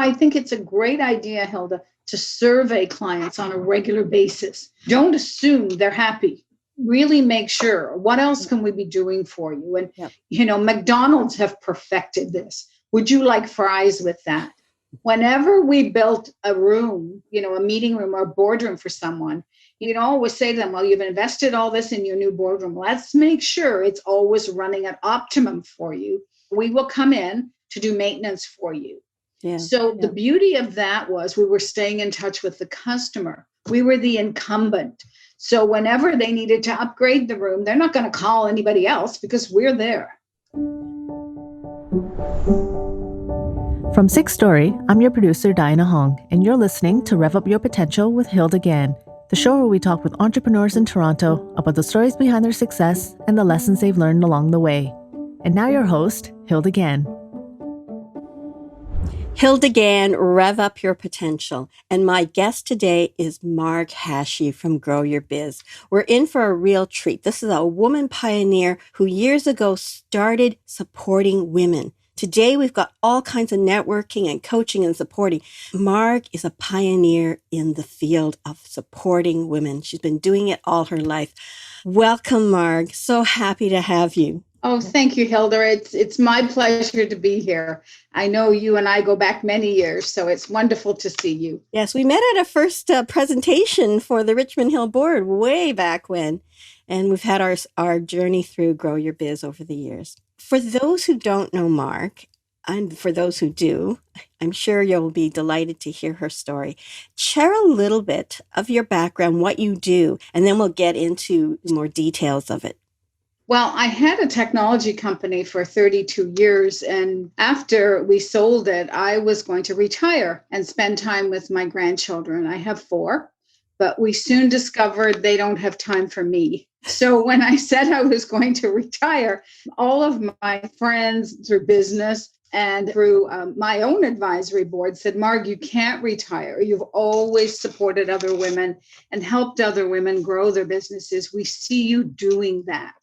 I think it's a great idea, Hilda, to survey clients on a regular basis. Don't assume they're happy. Really make sure, what else can we be doing for you? And, McDonald's have perfected this. Would you like fries with that? Whenever we built a room, a meeting room or a boardroom for someone, you can always say to them, well, you've invested all this in your new boardroom. Let's make sure it's always running at optimum for you. We will come in to do maintenance for you. Yeah, so the beauty of that was we were staying in touch with the customer. We were the incumbent. So whenever they needed to upgrade the room, they're not going to call anybody else because we're there. From Six Story, I'm your producer, Diana Hong, and you're listening to Rev Up Your Potential with Hilda Gann, the show where we talk with entrepreneurs in Toronto about the stories behind their success and the lessons they've learned along the way. And now your host, Hilda Gann. Hilda Gann, Rev Up Your Potential. And my guest today is Margaret Hachey from GroYourBiz. We're in for a real treat. This is a woman pioneer who years ago started supporting women. Today, we've got all kinds of networking and coaching and supporting. Marg is a pioneer in the field of supporting women. She's been doing it all her life. Welcome, Marg. So happy to have you. Oh, thank you, Hilda. It's my pleasure to be here. I know you and I go back many years, so it's wonderful to see you. Yes, we met at a first presentation for the Richmond Hill board way back when, and we've had our journey through GroYourBiz over the years. For those who don't know Marg, and for those who do, I'm sure you'll be delighted to hear her story. Share a little bit of your background, what you do, and then we'll get into more details of it. Well, I had a technology company for 32 years, and after we sold it, I was going to retire and spend time with my grandchildren. I have 4, but we soon discovered they don't have time for me. So when I said I was going to retire, all of my friends through business and through my own advisory board said, Marg, you can't retire. You've always supported other women and helped other women grow their businesses. We see you doing that.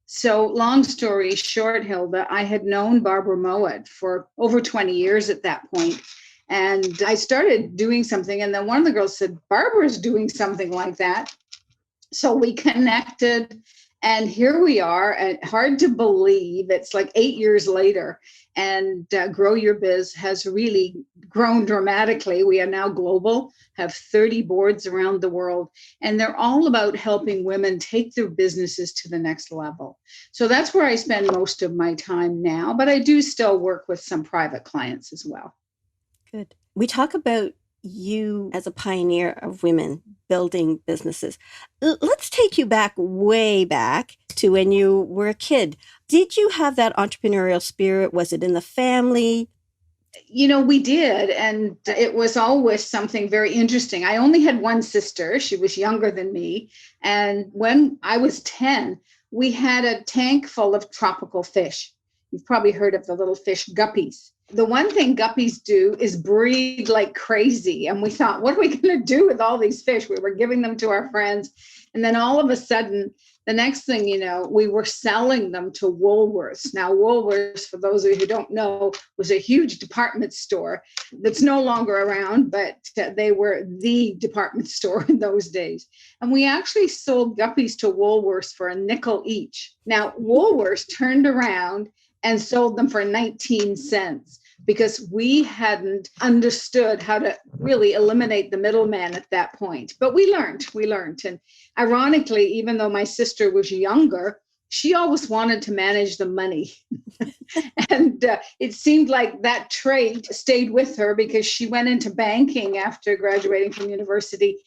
So long story short, Hilda, I had known Barbara Mowat for over 20 years at that point. And I started doing something. And then one of the girls said, Barbara's doing something like that. So we connected. And here we are. And hard to believe. It's like 8 years later. And GroYourBiz has really grown dramatically. We are now global, have 30 boards around the world, and they're all about helping women take their businesses to the next level. So that's where I spend most of my time now, but I do still work with some private clients as well. Good. We talk about you as a pioneer of women building businesses. Let's take you back, way back to when you were a kid. Did you have that entrepreneurial spirit? Was it in the family? We did. And it was always something very interesting. I only had one sister. She was younger than me. And when I was 10, we had a tank full of tropical fish. You've probably heard of the little fish guppies. The one thing guppies do is breed like crazy. And we thought, what are we going to do with all these fish? We were giving them to our friends. And then all of a sudden, the next thing we were selling them to Woolworths. Now, Woolworths, for those of you who don't know, was a huge department store that's no longer around, but they were the department store in those days. And we actually sold guppies to Woolworths for a nickel each. Now, Woolworths turned around and sold them for 19 cents because we hadn't understood how to really eliminate the middleman at that point. But we learned. And ironically, even though my sister was younger, she always wanted to manage the money. And it seemed like that trait stayed with her because she went into banking after graduating from university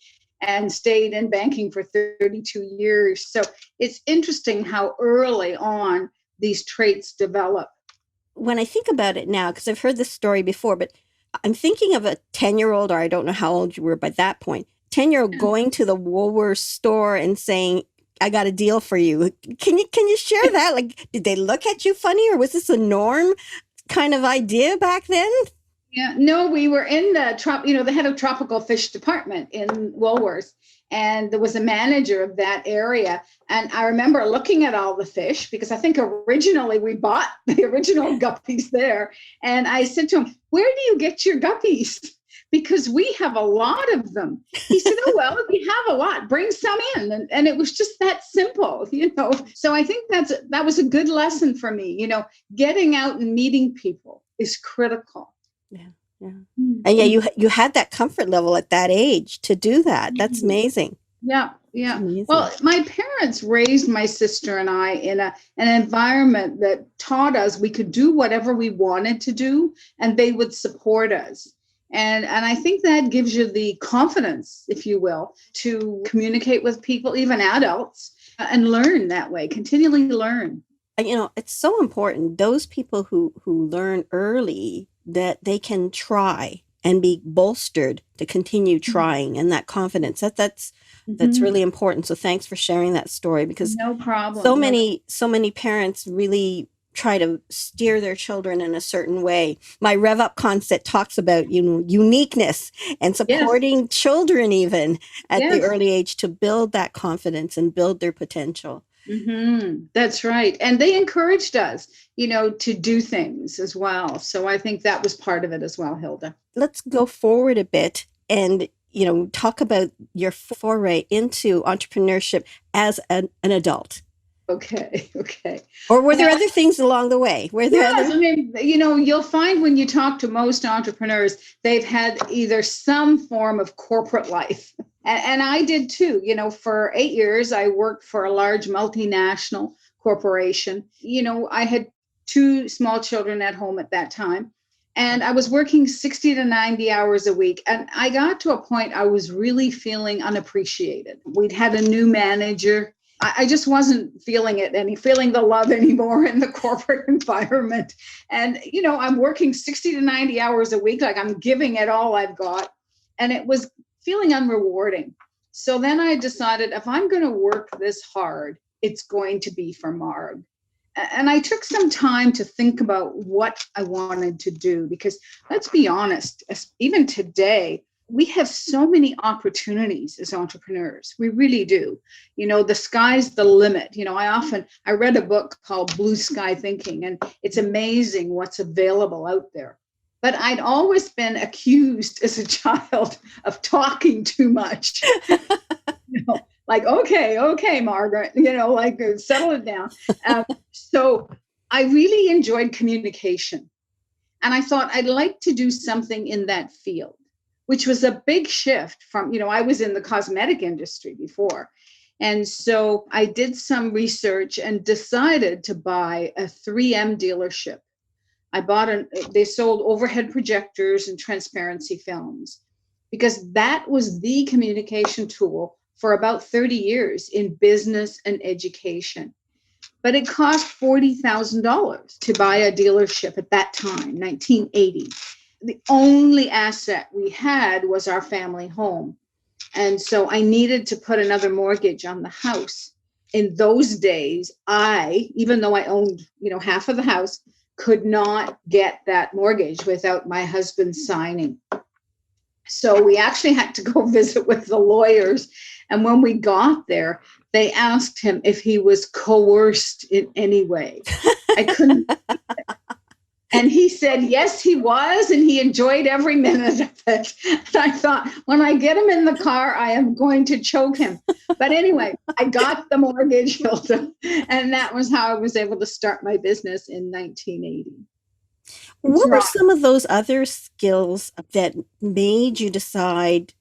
and stayed in banking for 32 years. So it's interesting how early on these traits develop. When I think about it now, because I've heard this story before, but I'm thinking of a 10-year-old, or I don't know how old you were by that point, 10-year-old going to the Woolworths store and saying, I got a deal for you. Can you share that? Like, did they look at you funny, or was this a norm kind of idea back then? Yeah, no, we were in the head of tropical fish department in Woolworths, and there was a manager of that area. And I remember looking at all the fish because I think originally we bought the original guppies there. And I said to him, "Where do you get your guppies? Because we have a lot of them." He said, "Oh, well, if you have a lot, bring some in." And it was just that simple, you know. So I think that was a good lesson for me. You know, getting out and meeting people is critical. Yeah. Yeah. And yeah, you had that comfort level at that age to do that. That's amazing. Yeah. Yeah. Amazing. Well, my parents raised my sister and I in an environment that taught us we could do whatever we wanted to do and they would support us. And I think that gives you the confidence, if you will, to communicate with people, even adults, and learn that way, continually learn. You know, it's so important. Those people who learn early that they can try and be bolstered to continue trying, and that confidence that's really important. So thanks for sharing that story, because no problem. So many parents really try to steer their children in a certain way. My REVUP concept talks about, you know, uniqueness and supporting children even at the early age to build that confidence and build their potential. That's right. And they encouraged us, you know, to do things as well. So I think that was part of it as well, Hilda. Let's go forward a bit and, you know, talk about your foray into entrepreneurship as an adult. Okay. Or were there other things along the way? I mean, you know, you'll find when you talk to most entrepreneurs, they've had either some form of corporate life. And I did too. You know, for 8 years, I worked for a large multinational corporation. You know, I had 2 small children at home at that time. And I was working 60 to 90 hours a week. And I got to a point I was really feeling unappreciated. We'd had a new manager. I just wasn't feeling the love anymore in the corporate environment. And, you know, I'm working 60 to 90 hours a week, like I'm giving it all I've got. And it was feeling unrewarding. So then I decided if I'm going to work this hard, it's going to be for Marg. And I took some time to think about what I wanted to do, because let's be honest, even today, we have so many opportunities as entrepreneurs. We really do. You know, the sky's the limit. You know, I read a book called Blue Sky Thinking, and it's amazing what's available out there. But I'd always been accused as a child of talking too much. You know, like, okay, Margaret, you know, like settle it down. So I really enjoyed communication. And I thought I'd like to do something in that field, which was a big shift from, you know, I was in the cosmetic industry before. And so I did some research and decided to buy a 3M dealership. They sold overhead projectors and transparency films, because that was the communication tool for about 30 years in business and education. But it cost $40,000 to buy a dealership at that time, 1980. The only asset we had was our family home. And so I needed to put another mortgage on the house. In those days, even though I owned, you know, half of the house, could not get that mortgage without my husband signing. So we actually had to go visit with the lawyers. And when we got there, they asked him if he was coerced in any way. I couldn't. And he said, yes, he was. And he enjoyed every minute of it. And I thought, when I get him in the car, I am going to choke him. But anyway, I got the mortgage, Hilda. And that was how I was able to start my business in 1980. What were some of those other skills that made you decide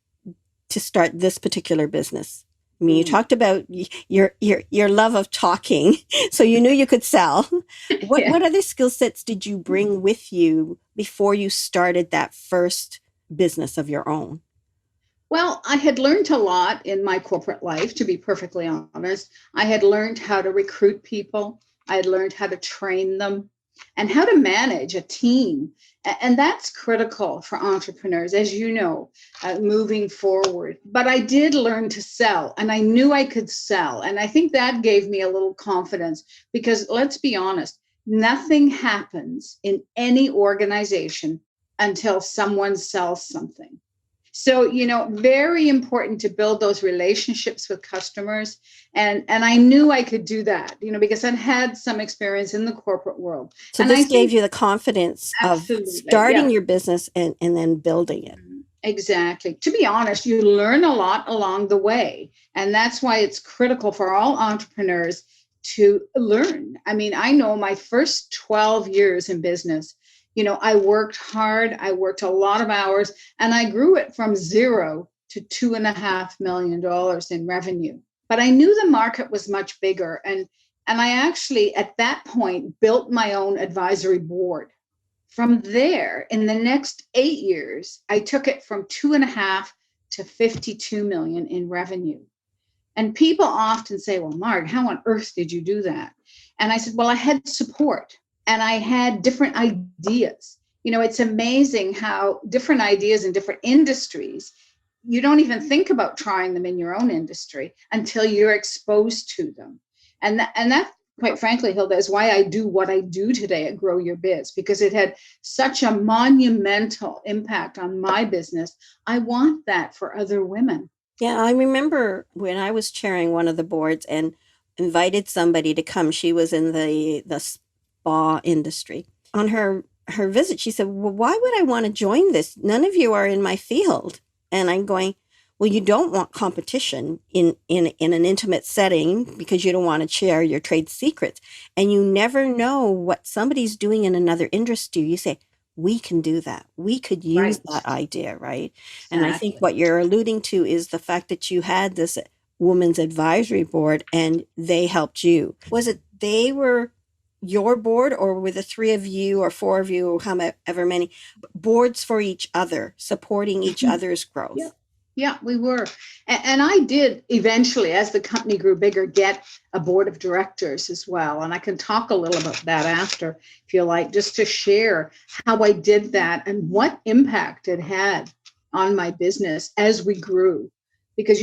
to start this particular business? I mean, you talked about your love of talking, so you knew you could sell. What other skill sets did you bring with you before you started that first business of your own? Well, I had learned a lot in my corporate life, to be perfectly honest. I had learned how to recruit people. I had learned how to train them and how to manage a team. And that's critical for entrepreneurs, as you know, moving forward. But I did learn to sell, and I knew I could sell. And I think that gave me a little confidence, because let's be honest, nothing happens in any organization until someone sells something. So, very important to build those relationships with customers. And I knew I could do that, because I'd had some experience in the corporate world. So and this I gave think you the confidence of absolutely, starting yeah. your business and then building it. Exactly. To be honest, you learn a lot along the way. And that's why it's critical for all entrepreneurs to learn. I mean, I know my first 12 years in business, I worked hard, I worked a lot of hours, and I grew it from zero to $2.5 million in revenue. But I knew the market was much bigger. And I actually, at that point, built my own advisory board. From there, in the next 8 years, I took it from 2.5 to 52 million in revenue. And people often say, well, Marg, how on earth did you do that? And I said, well, I had support and I had different ideas. It's amazing how different ideas in different industries, you don't even think about trying them in your own industry until you're exposed to them. And that quite frankly, Hilda, is why I do what I do today at Grow Your Biz, because it had such a monumental impact on my business. I want that for other women. Yeah, I remember when I was chairing one of the boards and invited somebody to come. She was in the spa industry. On her visit, she said, well, why would I want to join this? None of you are in my field. And I'm going, well, you don't want competition in an intimate setting because you don't want to share your trade secrets. And you never know what somebody's doing in another industry. You say, we can do that. We could use that idea, right? Exactly. And I think what you're alluding to is the fact that you had this women's advisory board and they helped you. Was it they were your board, or were the three of you or four of you or however many boards for each other, supporting each other's growth? Yeah, we were. And I did eventually, as the company grew bigger, get a board of directors as well. And I can talk a little about that after, if you like, just to share how I did that and what impact it had on my business as we grew. Because,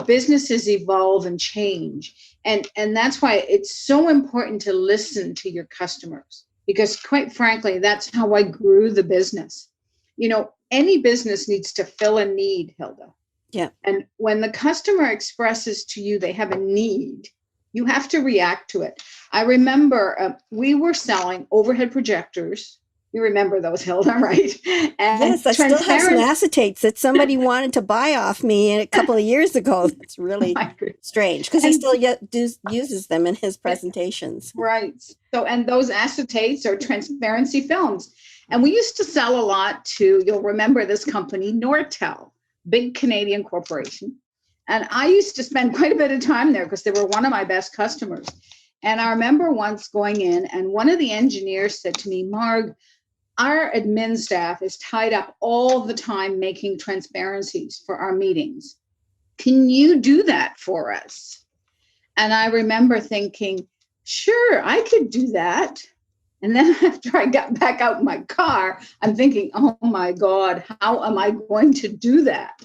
businesses evolve and change. And that's why it's so important to listen to your customers. Because quite frankly, that's how I grew the business. Any business needs to fill a need, Hilda. Yeah. And when the customer expresses to you they have a need, you have to react to it. I remember we were selling overhead projectors. You remember those, Hilda, right? And yes, I still have some acetates that somebody wanted to buy off me a couple of years ago. It's really strange because he still uses them in his presentations. Right. So, and those acetates are transparency films. And we used to sell a lot to, you'll remember this company, Nortel, big Canadian corporation. And I used to spend quite a bit of time there because they were one of my best customers. And I remember once going in and one of the engineers said to me, Marg, our admin staff is tied up all the time making transparencies for our meetings. Can you do that for us? And I remember thinking, sure, I could do that. And then after I got back out in my car, I'm thinking, oh my God, how am I going to do that?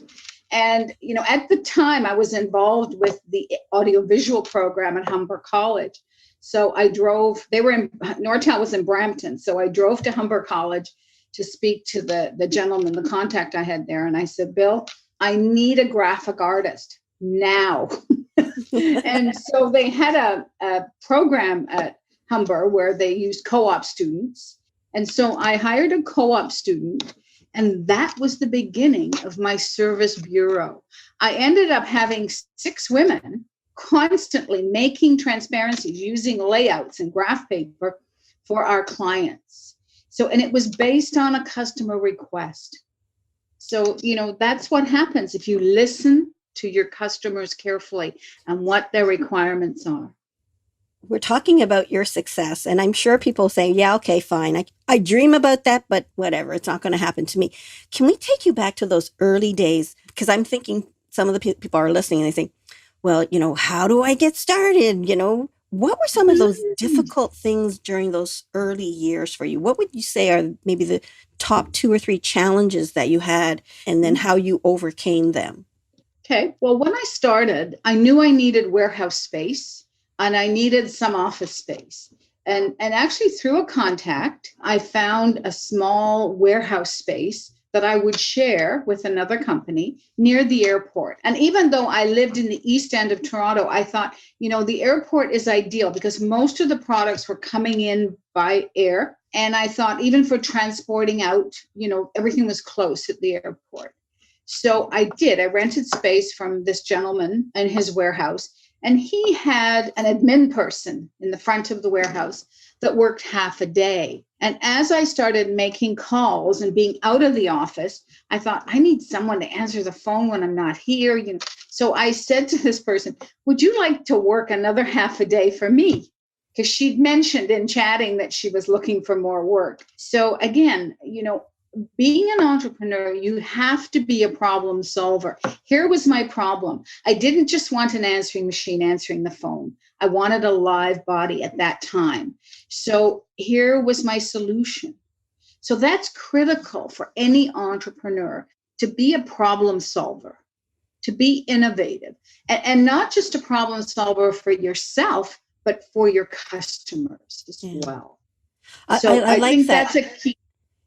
And, at the time I was involved with the audiovisual program at Humber College. So I drove, Nortel was in Brampton. So I drove to Humber College to speak to the gentleman, the contact I had there. And I said, Bill, I need a graphic artist now. And so they had a program at Humber where they used co-op students. And so I hired a co-op student, and that was the beginning of my service bureau. I ended up having 6 women constantly making transparencies using layouts and graph paper for our clients. So, and it was based on a customer request. So, that's what happens if you listen to your customers carefully and what their requirements are. We're talking about your success, and I'm sure people say, yeah, okay, fine. I dream about that, but whatever, it's not going to happen to me. Can we take you back to those early days? Because I'm thinking some of the people are listening and they think, well, how do I get started? What were some of those difficult things during those early years for you? What would you say are maybe the top 2 or 3 challenges that you had, and then how you overcame them? Okay. Well, when I started, I knew I needed warehouse space and I needed some office space. And actually through a contact, I found a small warehouse space that I would share with another company near the airport. And even though I lived in the east end of Toronto, I thought, the airport is ideal because most of the products were coming in by air. And I thought even for transporting out, everything was close at the airport. So I rented space from this gentleman in his warehouse. And he had an admin person in the front of the warehouse that worked half a day. And as I started making calls and being out of the office, I thought, I need someone to answer the phone when I'm not here. So I said to this person, would you like to work another half a day for me? Because she'd mentioned in chatting that she was looking for more work. So again, being an entrepreneur, you have to be a problem solver. Here was my problem. I didn't just want an answering machine answering the phone. I wanted a live body at that time. So here was my solution. So that's critical for any entrepreneur, to be a problem solver, to be innovative, and not just a problem solver for yourself, but for your customers as well. So I like think that's a key.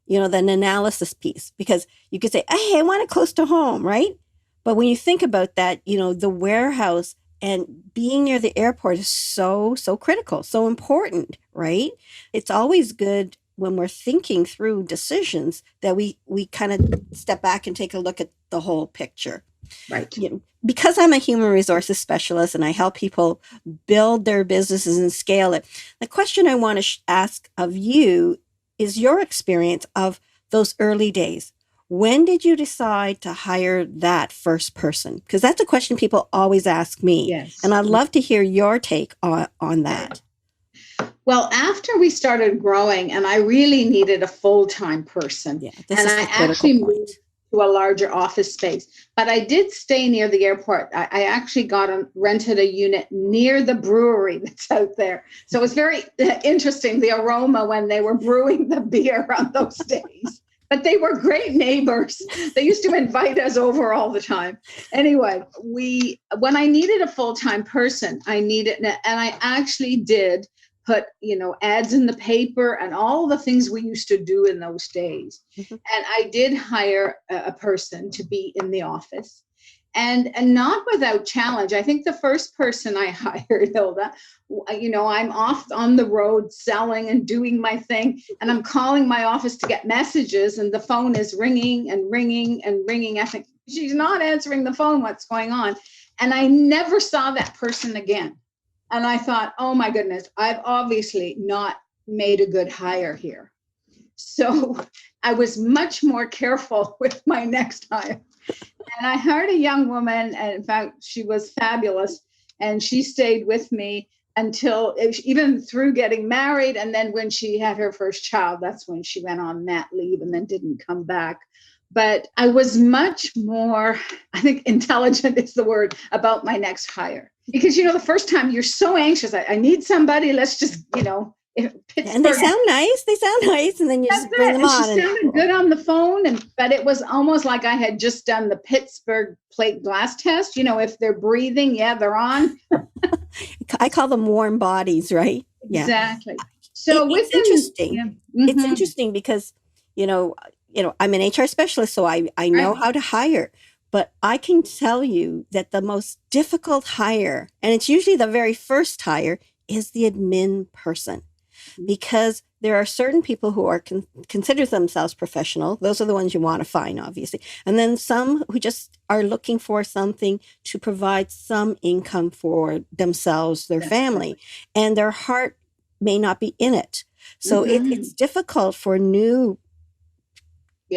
The analysis piece, because you could say, hey, I want it close to home, right? But when you think about that, the warehouse and being near the airport is so critical, so important, right? It's always good when we're thinking through decisions that we kind of step back and take a look at the whole picture. Right. Because I'm a human resources specialist and I help people build their businesses and scale it, the question I want to ask of you is your experience of those early days. When did you decide to hire that first person? Because that's a question people always ask me. Yes. And I'd love to hear your take on that. Well, after we started growing and I really needed a full-time person, and I actually moved to a larger office space, but I did stay near the airport. I actually rented a unit near the brewery that's out there. So it was very interesting, the aroma when they were brewing the beer on those days. But they were great neighbors. They used to invite us over all the time. Anyway, when I needed a full-time person, and I actually did put, ads in the paper and all the things we used to do in those days. Mm-hmm. And I did hire a person to be in the office, and not without challenge. I think the first person I hired, Hilda, I'm off on the road selling and doing my thing, and I'm calling my office to get messages, and the phone is ringing and ringing and ringing. I think she's not answering the phone. What's going on? And I never saw that person again. And I thought, oh my goodness, I've obviously not made a good hire here. So I was much more careful with my next hire. And I hired a young woman, and in fact, she was fabulous. And she stayed with me until, even through getting married. And then when she had her first child, that's when she went on mat leave and then didn't come back. But I was much more, I think intelligent is the word, about my next hire. Because, the first time you're so anxious, I need somebody, let's just, Pittsburgh. And they sound nice. And then you just bring them on. She sounded good on the phone. But it was almost like I had just done the Pittsburgh plate glass test. If they're breathing, they're on. I call them warm bodies, right? Yeah. Exactly. So it's interesting. Yeah. Mm-hmm. It's interesting because, I'm an HR specialist, so I know how to hire. But I can tell you that the most difficult hire, and it's usually the very first hire, is the admin person. Because there are certain people who are consider themselves professional. Those are the ones you want to find, obviously. And then some who just are looking for something to provide some income for themselves, their family, and their heart may not be in it. So it's difficult for new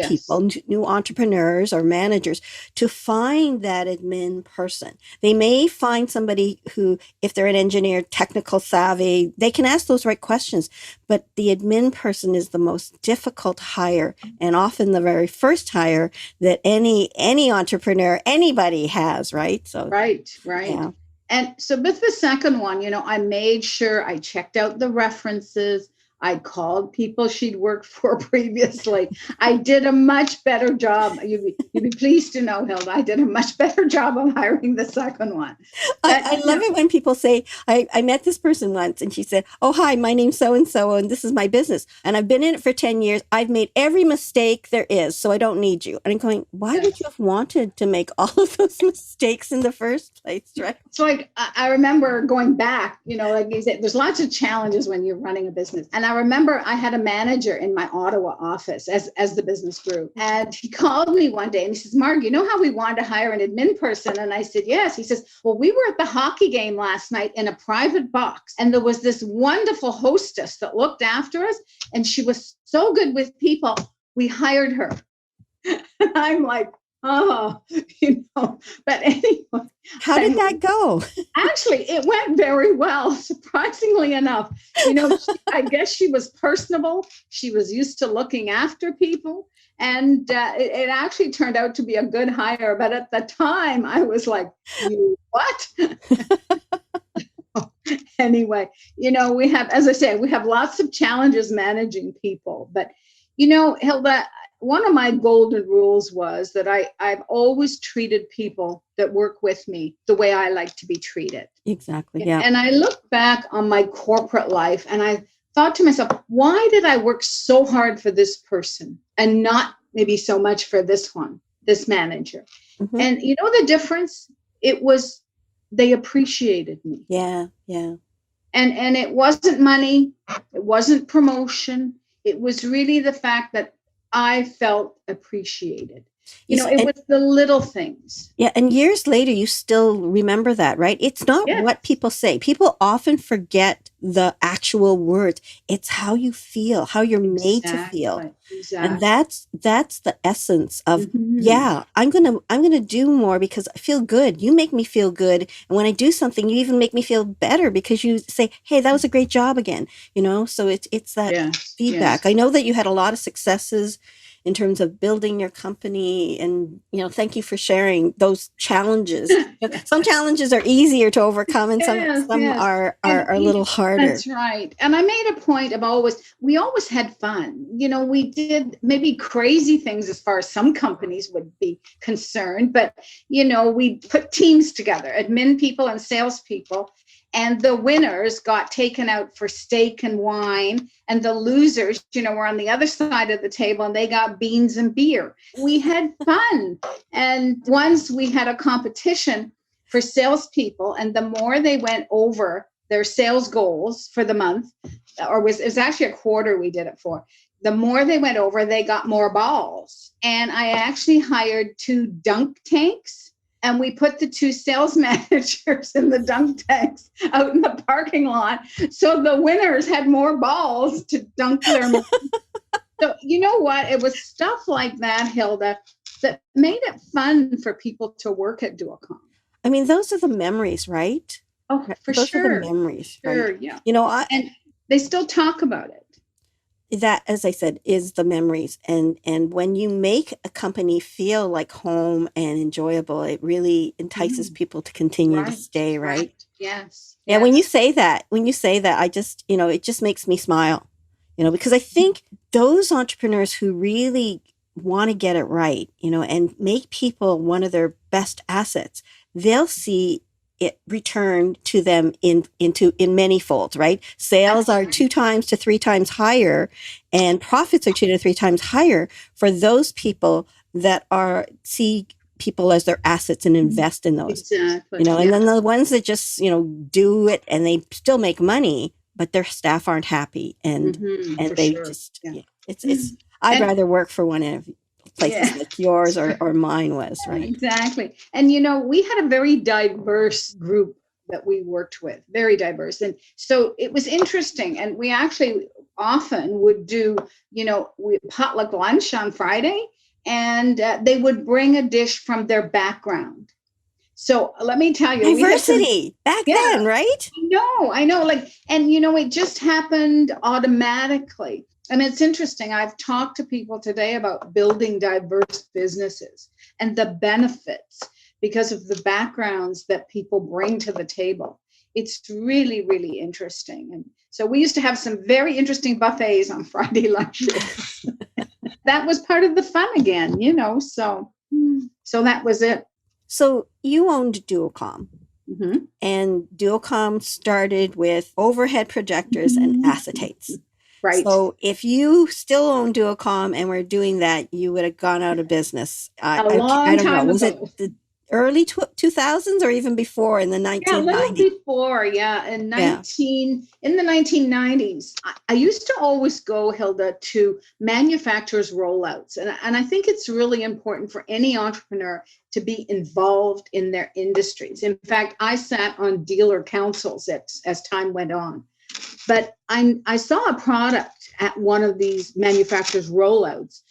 people, new entrepreneurs or managers, to find that admin person. They may find somebody who, if they're an engineer, technical savvy, they can ask those right questions. But the admin person is the most difficult hire, and often the very first hire that any entrepreneur, anybody has, right? So right. Yeah. And so with the second one, I made sure I checked out the references. I called people she'd worked for previously. I did a much better job. You'd be pleased to know, Hilda, I did a much better job of hiring the second one. But, I love it when people say, I met this person once and she said, oh, hi, my name's so-and-so and this is my business. And I've been in it for 10 years. I've made every mistake there is, so I don't need you. And I'm going, why would you have wanted to make all of those mistakes in the first place, right? So like, I remember going back, like you said, there's lots of challenges when you're running a business. And I remember I had a manager in my Ottawa office as the business grew. And he called me one day and he says, Marg, you know how we wanted to hire an admin person? And I said, yes. He says, well, we were at the hockey game last night in a private box. And there was this wonderful hostess that looked after us. And she was so good with people. We hired her. And I'm like, oh, but anyway. How did that go? Actually, it went very well, surprisingly enough. I guess she was personable. She was used to looking after people. And it actually turned out to be a good hire. But at the time, I was like, you what? Anyway, we have, as I say, we have lots of challenges managing people. But, Hilda, one of my golden rules was that I've always treated people that work with me the way I like to be treated. Exactly. Yeah. And I look back on my corporate life and I thought to myself, why did I work so hard for this person and not maybe so much for this manager? Mm-hmm. And the difference? It was they appreciated me. Yeah. Yeah. And it wasn't money. It wasn't promotion. It was really the fact that I felt appreciated. It was the little things. Yeah. And years later, you still remember that, right? It's not what people say. People often forget the actual words. It's how you feel, how you're made to feel. Exactly. And that's the essence of, I'm going to do more because I feel good. You make me feel good. And when I do something, you even make me feel better because you say, hey, that was a great job again. So it's that feedback. Yes. I know that you had a lot of successes in terms of building your company. And, thank you for sharing those challenges. Some challenges are easier to overcome and some are a little harder. That's right. And I made a point of we always had fun. We did maybe crazy things as far as some companies would be concerned, but, we put teams together, admin people and salespeople. And the winners got taken out for steak and wine. And the losers, were on the other side of the table and they got beans and beer. We had fun. And once we had a competition for salespeople, and the more they went over their sales goals for the month, it was actually a quarter we did it for. The more they went over, they got more balls. And I actually hired 2 dunk tanks. And we put the 2 sales managers in the dunk tanks out in the parking lot. So the winners had more balls to dunk their money. So you know what? It was stuff like that, Hilda, that made it fun for people to work at Duocom. I mean, those are the memories, right? Oh, for those sure. Those are the memories, sure, right? Yeah. And they still talk about it. That, as I said, is the memories. And when you make a company feel like home and enjoyable, it really entices people to continue to stay, right? Yes. Yeah. When you say that, I just, it just makes me smile, because I think those entrepreneurs who really want to get it right, and make people one of their best assets, they'll see it returned to them in many folds, right? Sales are 2 times to 3 times higher, and profits are 2 to 3 times higher for those people that see people as their assets and invest in those. Exactly. And then the ones that just do it and they still make money, but their staff aren't happy, and they just it's. I'd rather work for one of places like yours or mine was, right? Exactly. And, we had a very diverse group that we worked with, very diverse. And so it was interesting. And we actually often would do, we potluck lunch on Friday, and they would bring a dish from their background. So let me tell you. Diversity back then, right? I know. It just happened automatically. And it's interesting. I've talked to people today about building diverse businesses and the benefits because of the backgrounds that people bring to the table. It's really, really interesting. And so we used to have some very interesting buffets on Friday lunches. That was part of the fun again, so that was it. So you owned Duocom. Mm-hmm. And Duocom started with overhead projectors and acetates. Right. So if you still own Duocom and were doing that, you would have gone out of business. A long time ago. Was it the early 2000s or even before in the 1990s? Yeah, a little before. Yeah, in the 1990s. I used to always go, Hilda, to manufacturers' rollouts, and I think it's really important for any entrepreneur to be involved in their industries. In fact, I sat on dealer councils as time went on. But I saw a product at one of these manufacturers' rollouts.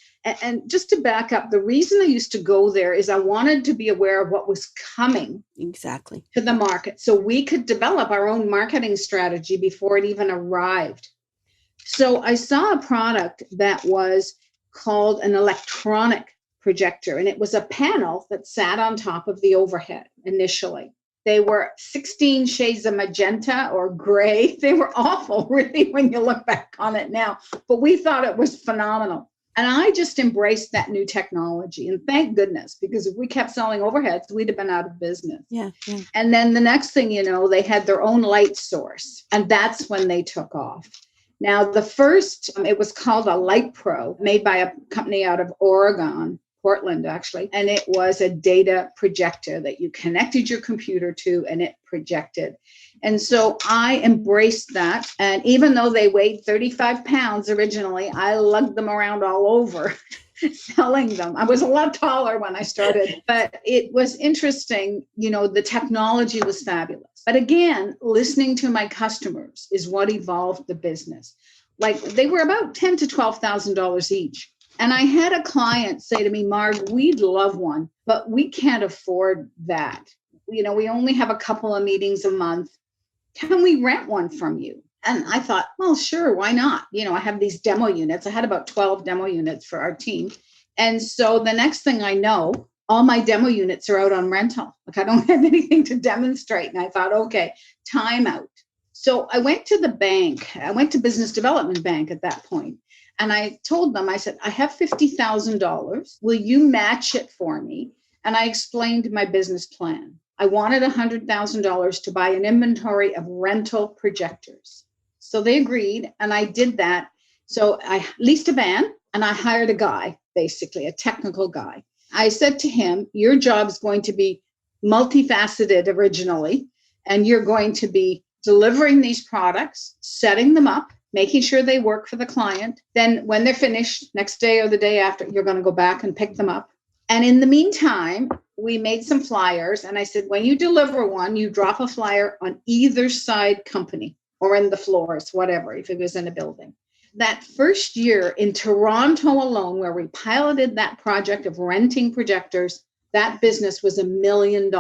And just to back up, the reason I used to go there is I wanted to be aware of what was coming exactly to the market so we could develop our own marketing strategy before it even arrived. So I saw a product that was called an electronic projector, and it was a panel that sat on top of the overhead initially. They were 16 shades of magenta or gray. They were awful, really, when you look back on it now. But we thought it was phenomenal. And I just embraced that new technology. And thank goodness, because if we kept selling overheads, we'd have been out of business. Yeah. And then the next thing you know, they had their own light source. And that's when they took off. Now, the first, it was called a Light Pro, made by a company out of Oregon. Portland, actually, and it was a data projector that you connected your computer to and it projected. And so I embraced that. And even though they weighed 35 pounds originally, I lugged them around all over selling them. I was a lot taller when I started, but it was interesting. The technology was fabulous. But again, listening to my customers is what evolved the business. Like they were about $10,000 to $12,000 each. And I had a client say to me, Marg, we'd love one, but we can't afford that. We only have a couple of meetings a month. Can we rent one from you? And I thought, well, sure, why not? I have these demo units. I had about 12 demo units for our team. And so the next thing I know, all my demo units are out on rental. Like I don't have anything to demonstrate. And I thought, okay, time out. So I went to the bank. I went to Business Development Bank at that point. And I told them, I said, I have $50,000. Will you match it for me? And I explained my business plan. I wanted $100,000 to buy an inventory of rental projectors. So they agreed, and I did that. So I leased a van, and I hired a guy, basically a technical guy. I said to him, your job's going to be multifaceted originally, and you're going to be delivering these products, setting them up, making sure they work for the client. Then when they're finished, next day or the day after, you're going to go back and pick them up. And in the meantime, we made some flyers. And I said, when you deliver one, you drop a flyer on either side company or in the floors, whatever, if it was in a building. That first year in Toronto alone, where we piloted that project of renting projectors, that business was $1 million.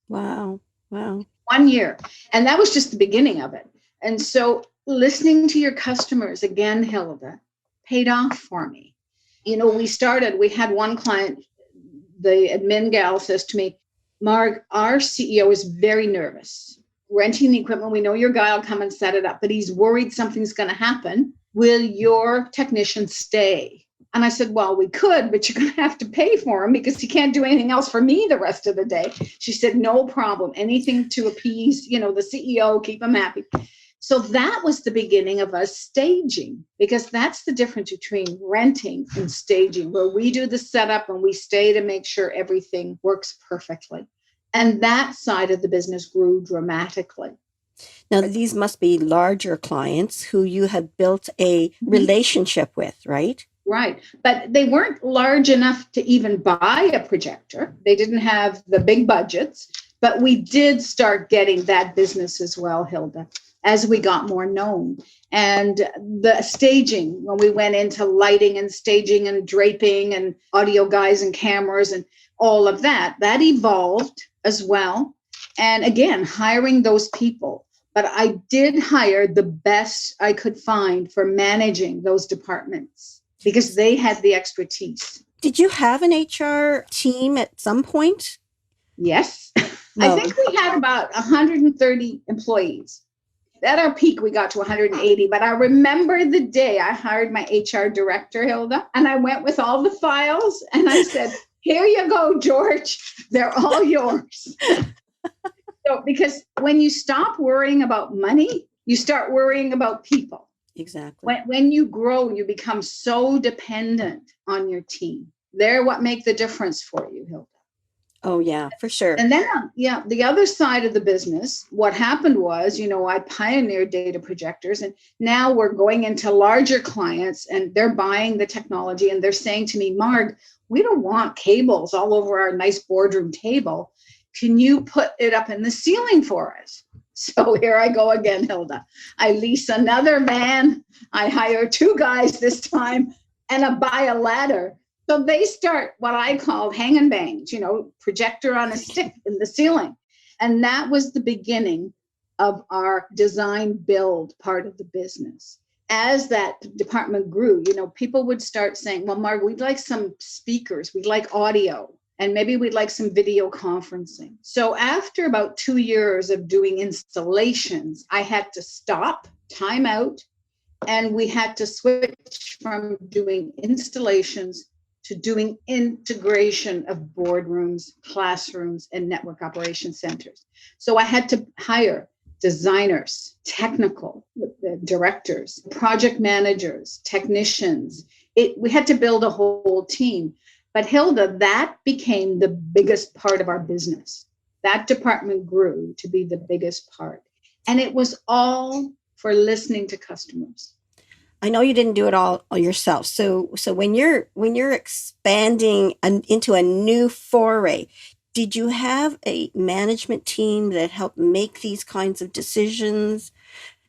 Wow. 1 year. And that was just the beginning of it. And so listening to your customers, again, Hilda, paid off for me. We had one client, the admin gal says to me, Marg, our CEO is very nervous. Renting the equipment, we know your guy will come and set it up, but he's worried something's going to happen. Will your technician stay? And I said, well, we could, but you're going to have to pay for him because he can't do anything else for me the rest of the day. She said, no problem. Anything to appease, the CEO, keep him happy. So that was the beginning of us staging, because that's the difference between renting and staging, where we do the setup and we stay to make sure everything works perfectly. And that side of the business grew dramatically. Now, these must be larger clients who you had built a relationship with, right? Right. But they weren't large enough to even buy a projector. They didn't have the big budgets, but we did start getting that business as well, Hilda, as we got more known. And the staging, when we went into lighting and staging and draping and audio guys and cameras and all of that evolved as well. And again, hiring those people. But I did hire the best I could find for managing those departments because they had the expertise. Did you have an HR team at some point? Yes. I No. think we had about 130 employees. At our peak, we got to 180. But I remember the day I hired my HR director, Hilda, and I went with all the files and I said, here you go, George. They're all yours. So, because when you stop worrying about money, you start worrying about people. Exactly. When you grow, you become so dependent on your team. They're what make the difference for you, Hilda. Oh, yeah, for sure. And then, the other side of the business, what happened was, I pioneered data projectors, and now we're going into larger clients and they're buying the technology and they're saying to me, Marg, we don't want cables all over our nice boardroom table. Can you put it up in the ceiling for us? So here I go again, Hilda. I lease another van. I hire 2 guys this time and I buy a ladder. So they start what I call hang and bangs, projector on a stick in the ceiling. And that was the beginning of our design build part of the business. As that department grew, people would start saying, well, Marg, we'd like some speakers, we'd like audio, and maybe we'd like some video conferencing. So after about 2 years of doing installations, I had to stop, time out, and we had to switch from doing installations to doing integration of boardrooms, classrooms, and network operation centers. So I had to hire designers, technical directors, project managers, technicians. We had to build a whole team. But Hilda, that became the biggest part of our business. That department grew to be the biggest part. And it was all for listening to customers. I know you didn't do it all yourself. So when you're expanding into a new foray, did you have a management team that helped make these kinds of decisions?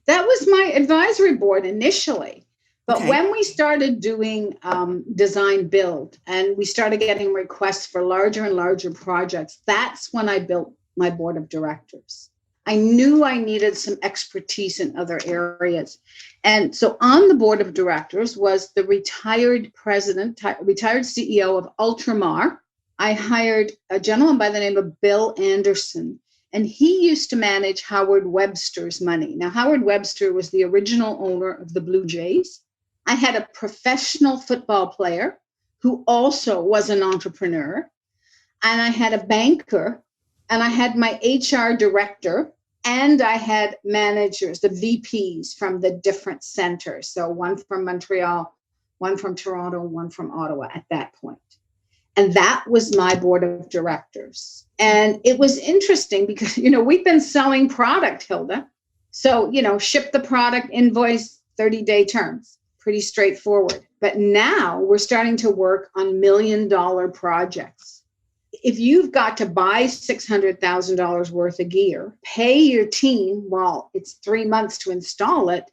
That was my advisory board initially. But Okay. when we started doing design build and we started getting requests for larger and larger projects, that's when I built my board of directors. I knew I needed some expertise in other areas. And so on the board of directors was the retired CEO of Ultramar. I hired a gentleman by the name of Bill Anderson, and he used to manage Howard Webster's money. Now, Howard Webster was the original owner of the Blue Jays. I had a professional football player who also was an entrepreneur, and I had a banker, and I had my HR director, and I had managers, the VPs from the different centers. So one from Montreal, one from Toronto, one from Ottawa at that point. And that was my board of directors. And it was interesting because, we've been selling product, Hilda. So, ship the product, invoice, 30-day terms, pretty straightforward. But now we're starting to work on $1 million projects. If you've got to buy $600,000 worth of gear, pay your team while it's 3 months to install it,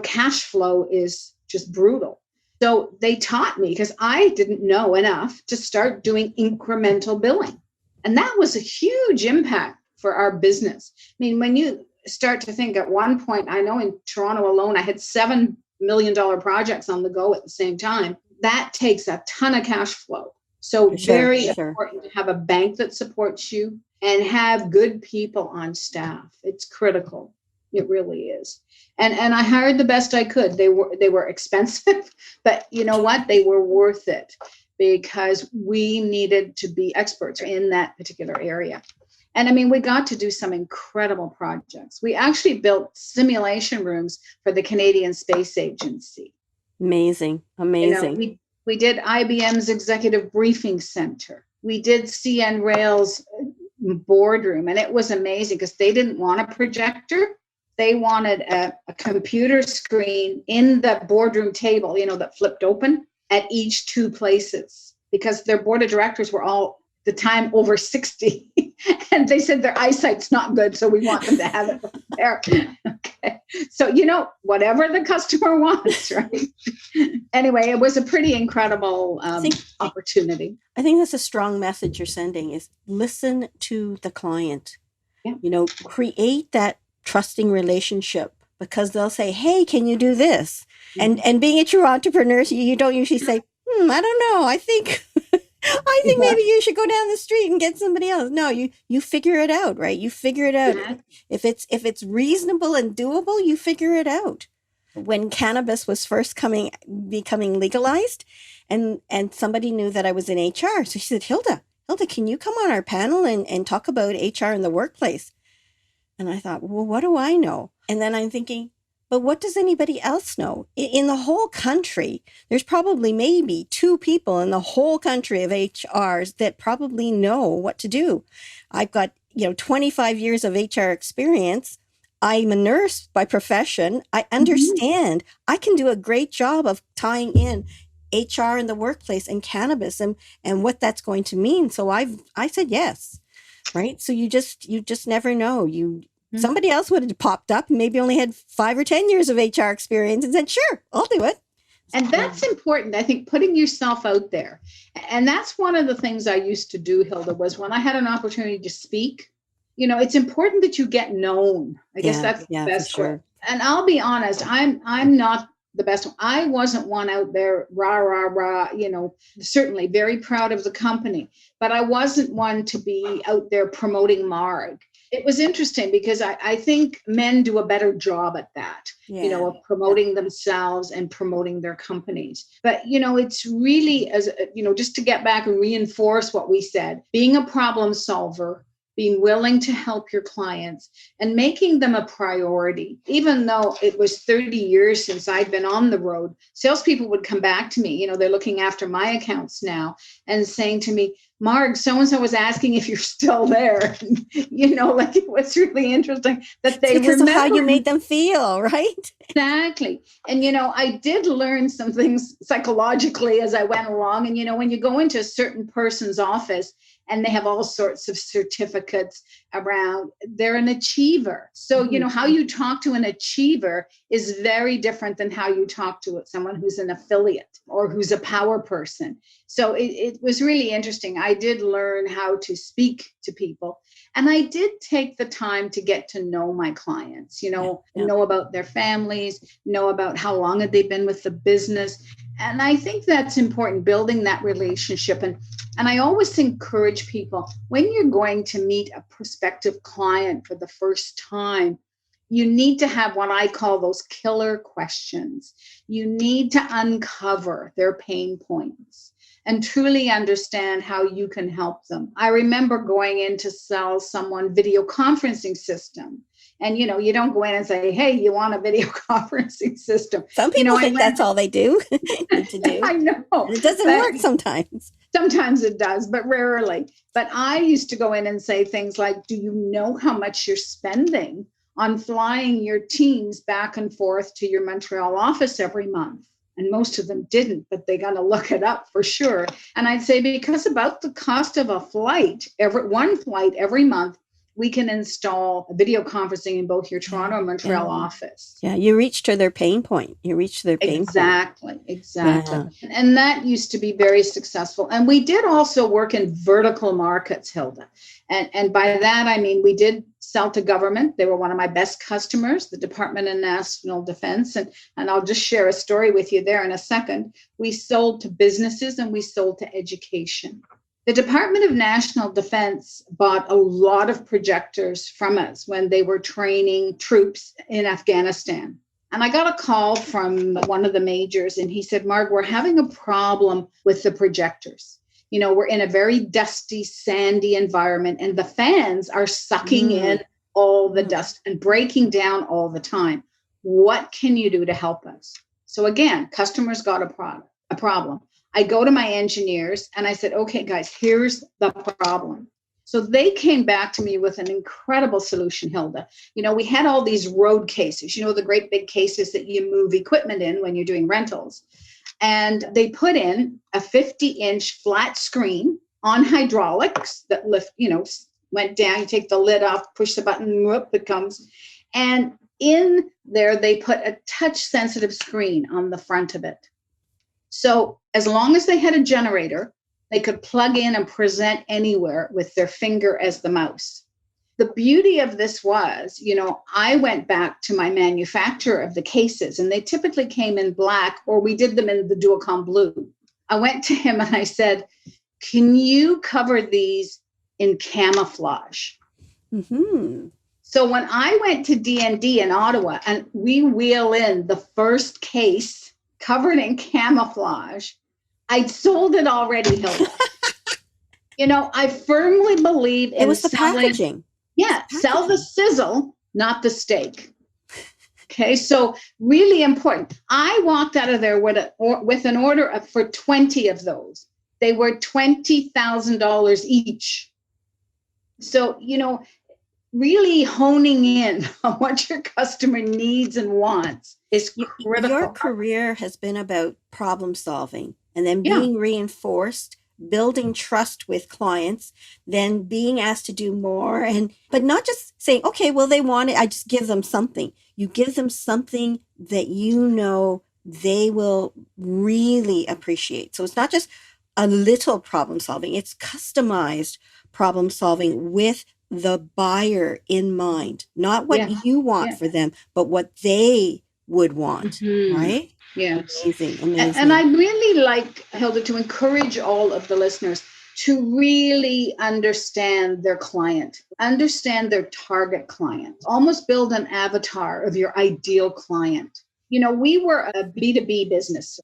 cash flow is just brutal. So they taught me, because I didn't know enough, to start doing incremental billing. And that was a huge impact for our business. I mean, when you start to think at one point, I know in Toronto alone, I had $7 million projects on the go at the same time. That takes a ton of cash flow. So very important to have a bank that supports you and have good people on staff. It's critical. It really is. And I hired the best I could. They were expensive, but you know what? They were worth it because we needed to be experts in that particular area. And I mean, we got to do some incredible projects. We actually built simulation rooms for the Canadian Space Agency. Amazing. We did IBM's Executive Briefing Center. We did CN Rail's boardroom, and it was amazing because they didn't want a projector. They wanted a computer screen in the boardroom table, that flipped open at each 2 places, because their board of directors were all the time over 60. And they said their eyesight's not good, so we want them to have it there. Okay. So, whatever the customer wants, right? Anyway, it was a pretty incredible opportunity. I think that's a strong message you're sending, is listen to the client. Yeah. Create that trusting relationship, because they'll say, hey, can you do this? Mm-hmm. And being a true entrepreneur, you don't usually say, I don't know. I think I think maybe you should go down the street and get somebody else. No, you figure it out, right? You figure it out. Yeah. If it's reasonable and doable, you figure it out. When cannabis was first becoming legalized, and somebody knew that I was in HR, so she said, Hilda, can you come on our panel and talk about HR in the workplace? And I thought, well, what do I know? And then I'm thinking, but what does anybody else know? In the whole country, there's probably maybe 2 people in the whole country of HRs that probably know what to do. I've got, 25 years of HR experience. I'm a nurse by profession. I understand. I can do a great job of tying in HR in the workplace and cannabis and what that's going to mean. So I said yes, right? So you just never know. Somebody else would have popped up and maybe only had 5 or 10 years of HR experience and said, sure, I'll do it. And that's important. I think putting yourself out there. And that's one of the things I used to do, Hilda, was when I had an opportunity to speak, it's important that you get known. I guess that's the best way. And I'll be honest, I'm not the best one. I wasn't one out there, rah, rah, rah, certainly very proud of the company, but I wasn't one to be out there promoting Marg. It was interesting because I think men do a better job at that, of promoting themselves and promoting their companies. But, it's really, just to get back and reinforce what we said, being a problem solver, being willing to help your clients and making them a priority. Even though it was 30 years since I'd been on the road, salespeople would come back to me, they're looking after my accounts now and saying to me, Marg, so-and-so was asking if you're still there. It was really interesting that they because of how you made them feel, right? Exactly. And, I did learn some things psychologically as I went along. And, when you go into a certain person's office and they have all sorts of certificates around, they're an achiever. So, how you talk to an achiever is very different than how you talk to someone who's an affiliate or who's a power person. So it was really interesting. I did learn how to speak to people. And I did take the time to get to know my clients, know about their families, know about how long had they been with the business. And I think that's important, building that relationship. And I always encourage people, when you're going to meet a prospective client for the first time, you need to have what I call those killer questions. You need to uncover their pain points and truly understand how you can help them. I remember going in to sell someone video conferencing system. And, you don't go in and say, hey, you want a video conferencing system. Some people think that's all they do. I know. It doesn't work sometimes. Sometimes it does, but rarely. But I used to go in and say things like, do you know how much you're spending on flying your teams back and forth to your Montreal office every month? And most of them didn't, but they got to look it up for sure. And I'd say, because about the cost of a flight, one flight every month, we can install a video conferencing in both your Toronto and Montreal office. Yeah, you reached to their pain point. Exactly. Yeah. And that used to be very successful. And we did also work in vertical markets, Hilda. And by that, I mean, we did sell to government. They were one of my best customers, the Department of National Defense. And I'll just share a story with you there in a second. We sold to businesses and we sold to education. The Department of National Defense bought a lot of projectors from us when they were training troops in Afghanistan. And I got a call from one of the majors and he said, Marg, we're having a problem with the projectors. We're in a very dusty, sandy environment and the fans are sucking in all the dust and breaking down all the time. What can you do to help us? So again, customers got a problem. I go to my engineers and I said, okay, guys, here's the problem. So they came back to me with an incredible solution, Hilda. We had all these road cases, the great big cases that you move equipment in when you're doing rentals. And they put in a 50-inch flat screen on hydraulics that went down. You take the lid off, push the button, whoop, it comes. And in there, they put a touch-sensitive screen on the front of it. So as long as they had a generator, they could plug in and present anywhere with their finger as the mouse. The beauty of this was, I went back to my manufacturer of the cases and they typically came in black or we did them in the Duocom blue. I went to him and I said, can you cover these in camouflage? Mm-hmm. So when I went to D&D in Ottawa and we wheel in the first case covered in camouflage, I'd sold it already, Hilda. I firmly believe in It was the selling. packaging. Yeah, sell the sizzle, not the steak. Okay, so really important. I walked out of there with an order for 20 of those. They were $20,000 each. So, really honing in on what your customer needs and wants is critical. Your career has been about problem solving and then Yeah. being reinforced, building trust with clients, then being asked to do more, but not just saying, okay, well, they want it, I just give them something. You give them something that they will really appreciate. So it's not just a little problem solving, it's customized problem solving with the buyer in mind, not what you want for them, but what they would want, right? Yes. Amazing. And I really like, Hilda, to encourage all of the listeners to really understand their client, understand their target client, almost build an avatar of your ideal client. We were a B2B business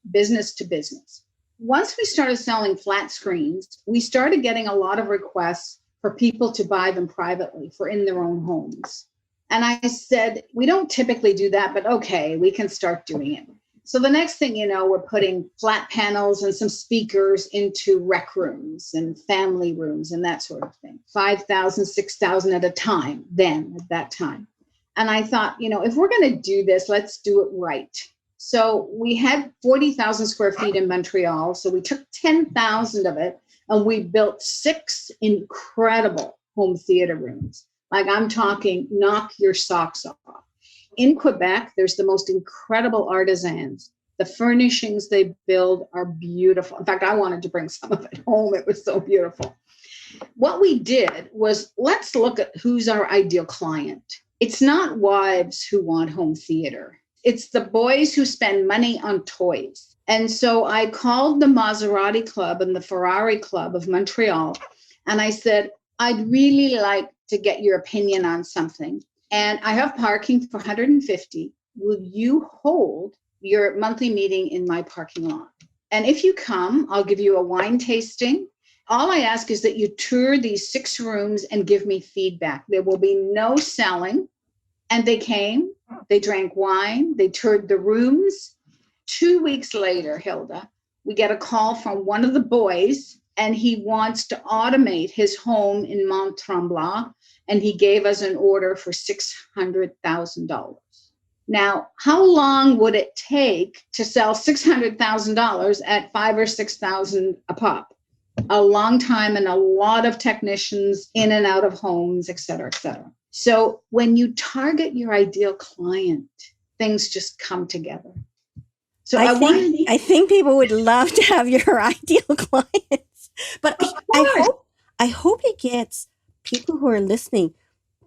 to business. Once we started selling flat screens, we started getting a lot of requests for people to buy them privately for in their own homes. And I said, we don't typically do that, but okay, we can start doing it. So the next thing we're putting flat panels and some speakers into rec rooms and family rooms and that sort of thing. 5,000, 6,000 at a time at that time. And I thought, if we're going to do this, let's do it right. So we had 40,000 square feet in Montreal. So we took 10,000 of it and we built 6 incredible home theater rooms. Like I'm talking, knock your socks off. In Quebec, there's the most incredible artisans. The furnishings they build are beautiful. In fact, I wanted to bring some of it home. It was so beautiful. What we did was, let's look at who's our ideal client. It's not wives who want home theater. It's the boys who spend money on toys. And so I called the Maserati Club and the Ferrari Club of Montreal. And I said, I'd really like to get your opinion on something. And I have parking for 150. Will you hold your monthly meeting in my parking lot? And if you come, I'll give you a wine tasting. All I ask is that you tour these 6 rooms and give me feedback. There will be no selling. And they came, they drank wine, they toured the rooms. 2 weeks later, Hilda, we get a call from one of the boys, and he wants to automate his home in Mont Tremblant. And he gave us an order for $600,000. Now, how long would it take to sell $600,000 at $5,000 or $6,000 a pop? A long time, and a lot of technicians in and out of homes, et cetera, et cetera. So when you target your ideal client, things just come together. So I think people would love to have your ideal clients, but I hope it gets people who are listening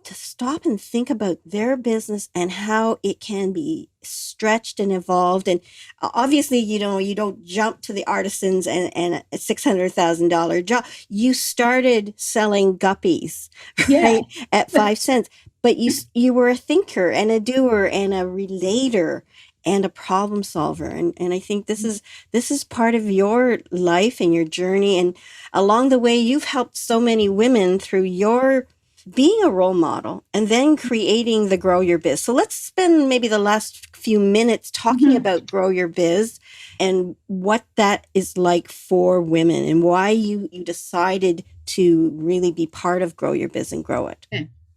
to stop and think about their business and how it can be stretched and evolved. And obviously, you don't jump to the artisans and a $600,000 job. You started selling Guppies, right, at 5 cents, but you were a thinker and a doer and a relator and a problem solver. And I think this is part of your life and your journey. And along the way, you've helped so many women through your being a role model and then creating the Grow Your Biz. So let's spend maybe the last few minutes talking about Grow Your Biz and what that is like for women and why you decided to really be part of Grow Your Biz and grow it.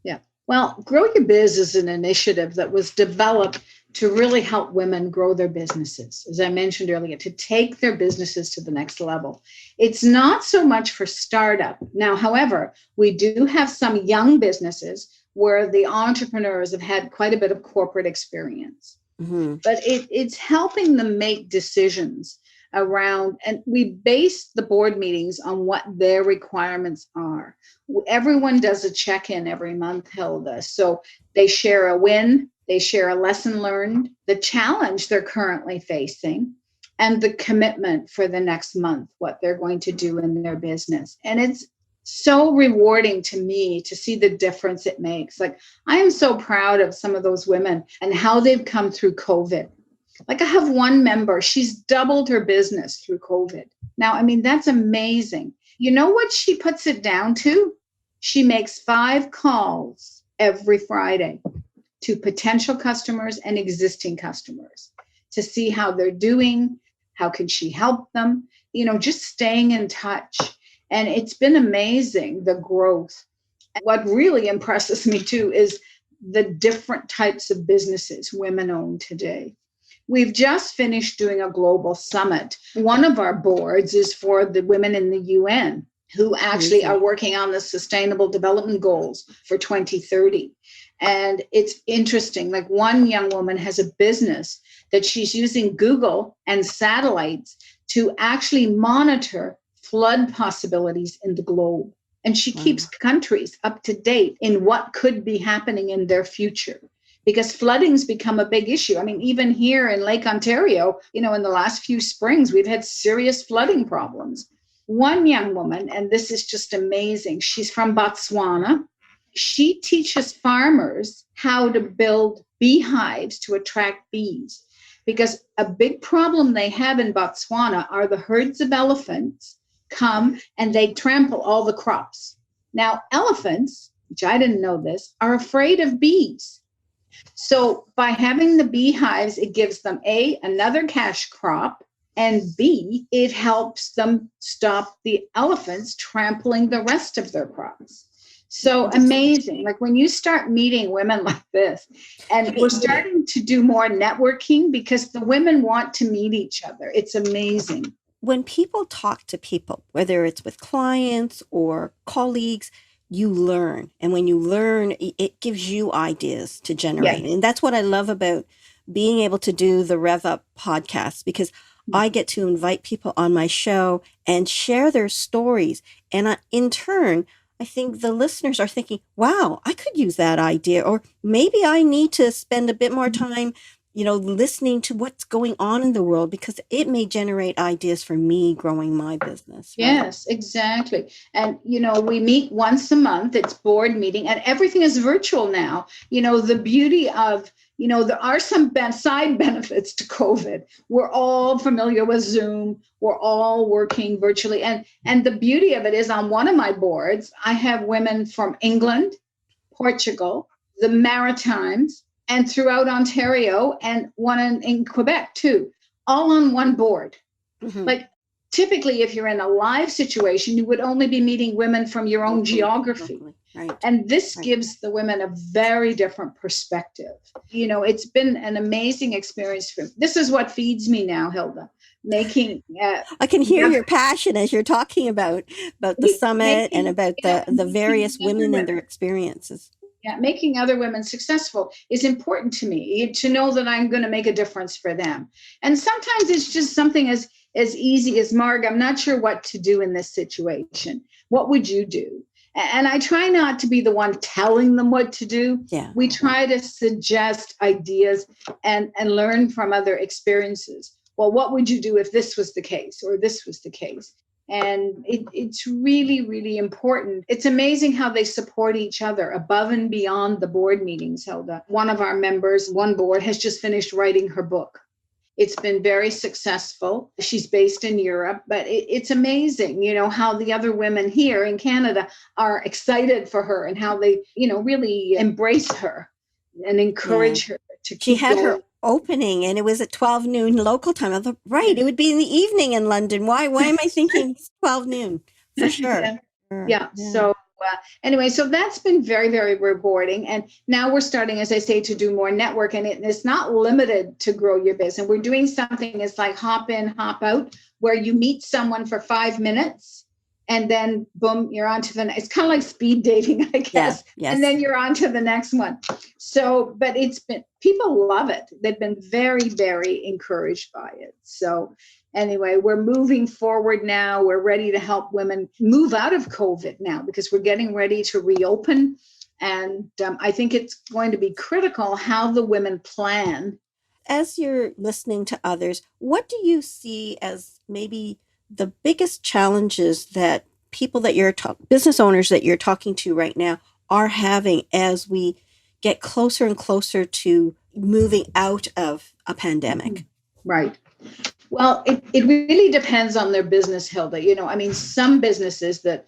Yeah. Well, Grow Your Biz is an initiative that was developed to really help women grow their businesses, as I mentioned earlier, to take their businesses to the next level. It's not so much for startup. Now, however, we do have some young businesses where the entrepreneurs have had quite a bit of corporate experience. Mm-hmm. But it's helping them make decisions around, and we base the board meetings on what their requirements are. Everyone does a check-in every month, Hilda. So they share a win, they share a lesson learned, the challenge they're currently facing, and the commitment for the next month, what they're going to do in their business. And it's so rewarding to me to see the difference it makes. Like, I am so proud of some of those women and how they've come through COVID. Like, I have one member, she's doubled her business through COVID. Now, I mean, that's amazing. You know what she puts it down to? She makes 5 calls every Friday to potential customers and existing customers to see how they're doing, how can she help them, just staying in touch. And it's been amazing, the growth. And what really impresses me too is the different types of businesses women own today. We've just finished doing a global summit. One of our boards is for the women in the UN who actually are working on the Sustainable Development Goals for 2030. And it's interesting, like one young woman has a business that she's using Google and satellites to actually monitor flood possibilities in the globe. And she keeps countries up to date in what could be happening in their future, because flooding's become a big issue. I mean, even here in Lake Ontario, in the last few springs, we've had serious flooding problems. One young woman, and this is just amazing, she's from Botswana. She teaches farmers how to build beehives to attract bees, because a big problem they have in Botswana are the herds of elephants come and they trample all the crops. Now, elephants, which I didn't know this, are afraid of bees. So by having the beehives, it gives them another cash crop, and B, it helps them stop the elephants trampling the rest of their crops. So amazing. Like, when you start meeting women like this, and we're starting to do more networking because the women want to meet each other. It's amazing. When people talk to people, whether it's with clients or colleagues, you learn. And when you learn, it gives you ideas to generate. And that's what I love about being able to do the REVUP podcast, because I get to invite people on my show and share their stories. And in turn, I think the listeners are thinking, wow, I could use that idea. Or maybe I need to spend a bit more time, listening to what's going on in the world, because it may generate ideas for me growing my business. Right? Yes, exactly. And, we meet once a month. It's board meeting, and everything is virtual now. The beauty of, there are some side benefits to COVID. We're all familiar with Zoom. We're all working virtually. And the beauty of it is, on one of my boards, I have women from England, Portugal, the Maritimes, and throughout Ontario, and one in Quebec too, all on one board. Mm-hmm. Like, typically, if you're in a live situation, you would only be meeting women from your own geography. Right. And this gives the women a very different perspective. It's been an amazing experience. This is what feeds me now, Hilda. I can hear your passion as you're talking about the summit and about the various women and their experiences. Yeah, making other women successful is important to me, to know that I'm going to make a difference for them. And sometimes it's just something as easy as, Marg, I'm not sure what to do in this situation. What would you do? And I try not to be the one telling them what to do. Yeah. We try to suggest ideas and learn from other experiences. Well, what would you do if this was the case, or this was the case? And it's really, really important. It's amazing how they support each other above and beyond the board meetings, Hilda. One of our members, one board, has just finished writing her book. It's been very successful. She's based in Europe, but it's amazing, how the other women here in Canada are excited for her, and how they, really embrace her and encourage her to keep She had going. Her opening, and it was at 12 noon local time. I thought, right, it would be in the evening in London. Why am I thinking it's 12 noon? For sure. Yeah. So anyway, so that's been very, very rewarding. And now we're starting, as I say, to do more network, and it's not limited to Grow Your Biz. And we're doing something that's like hop in, hop out, where you meet someone for 5 minutes. And then, boom, you're on to the next. It's kind of like speed dating, I guess. Yeah, yes. And then you're on to the next one. So, but people love it. They've been very, very encouraged by it. So anyway, we're moving forward now. We're ready to help women move out of COVID now, because we're getting ready to reopen. And I think it's going to be critical how the women plan as you're listening to others, what do you see as maybe the biggest challenges that people that business owners that you're talking to right now are having as we get closer and closer to moving out of a pandemic? Right. Well, it really depends on their business, Hilda. I mean, some businesses that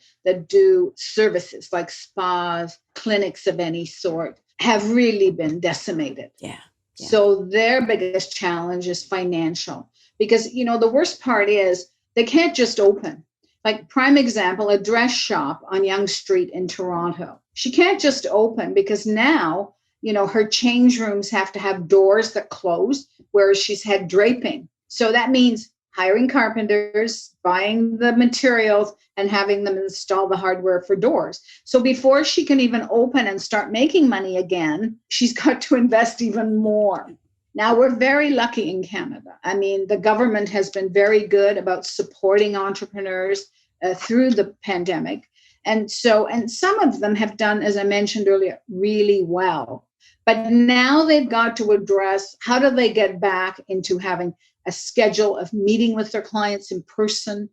do services like spas, clinics of any sort have really been decimated. Yeah. So their biggest challenge is financial because, the worst part is they can't just open. Like prime example, a dress shop on Yonge Street in Toronto. She can't just open because now, her change rooms have to have doors that close, whereas she's had draping. So that means hiring carpenters, buying the materials, and having them install the hardware for doors. So before she can even open and start making money again, she's got to invest even more. Now, we're very lucky in Canada. I mean, the government has been very good about supporting entrepreneurs through the pandemic. And some of them have done, as I mentioned earlier, really well. But now they've got to address how do they get back into having a schedule of meeting with their clients in person,